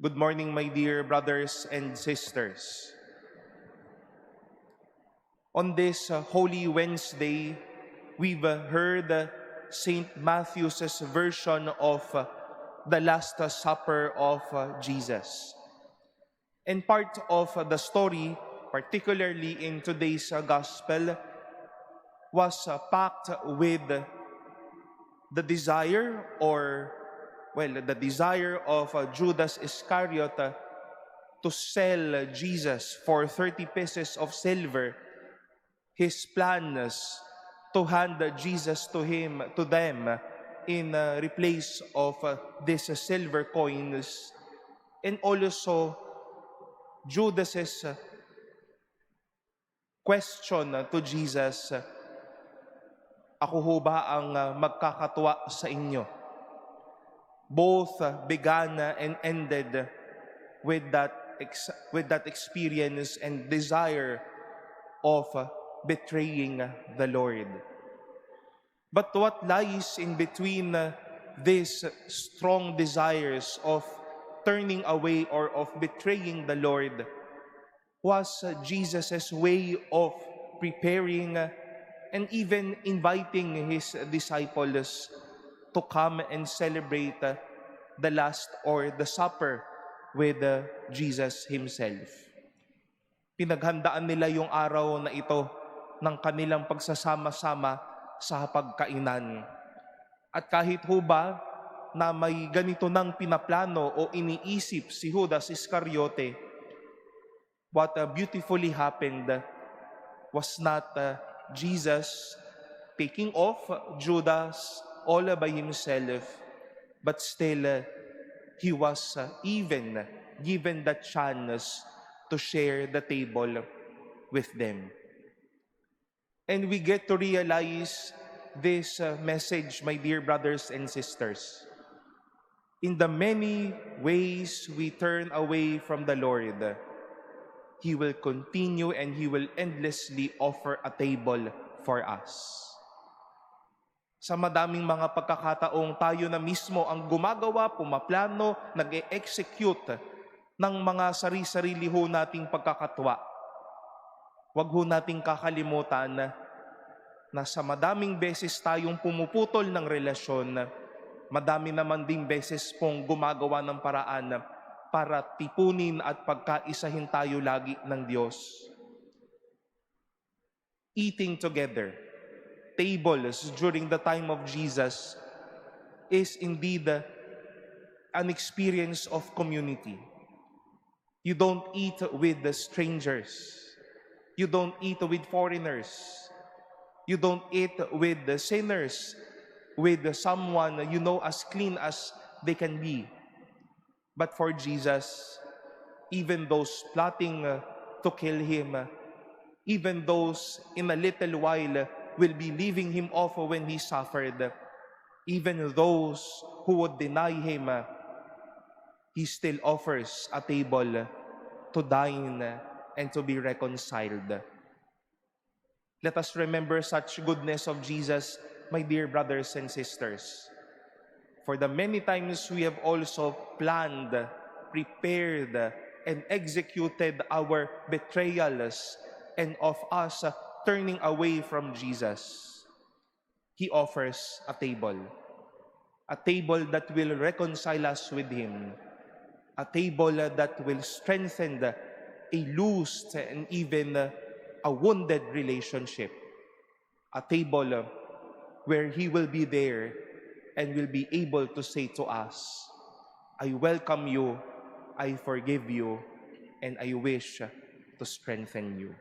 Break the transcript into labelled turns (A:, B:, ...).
A: Good morning, my dear brothers and sisters. On this Holy Wednesday, we've heard St. Matthew's version of the Last Supper of Jesus. And part of the story, particularly in today's Gospel, was packed with the desire of Judas Iscariot to sell Jesus for 30 pieces of silver. His plans to hand Jesus to them in replace of these silver coins, and also Judas's question to Jesus, ako ho ba ang magkakatuwa sa inyo? Both began and ended with that experience and desire of betraying the Lord. But what lies in between these strong desires of turning away or of betraying the Lord was Jesus' way of preparing and even inviting his disciples to come and celebrate the last or the supper with Jesus himself. Pinaghandaan nila yung araw na ito ng kanilang pagsasama-sama sa pagkainan. At kahit ho ba na may ganito nang pinaplano o iniisip si Judas Iscariote, what beautifully happened was not Jesus taking off Judas all by himself, but still he was even given the chance to share the table with them. And we get to realize this message, my dear brothers and sisters. In the many ways we turn away from the Lord, He will continue and He will endlessly offer a table for us. Sa madaming mga pagkakataong tayo na mismo ang gumagawa, pumaplano, nag-e-execute ng mga sarili-sarili ho nating pagkakatwa. Huwag ho nating kakalimutan na sa madaming beses tayong pumuputol ng relasyon, madami naman ding beses pong gumagawa ng paraan para tipunin at pagkaisahin tayo lagi ng Diyos. Eating together, tables during the time of Jesus is indeed an experience of community. You don't eat with the strangers. You don't eat with foreigners. You don't eat with the sinners, with someone you know as clean as they can be. But for Jesus, even those plotting to kill him, even those in a little while will be leaving him off when he suffered, even those who would deny him, he still offers a table to dine and to be reconciled. Let us remember such goodness of Jesus, my dear brothers and sisters. For the many times we have also planned, prepared, and executed our betrayals and of us turning away from Jesus, He offers a table that will reconcile us with Him, a table that will strengthen a loosed and even a wounded relationship, a table where He will be there and will be able to say to us, I welcome you, I forgive you, and I wish to strengthen you.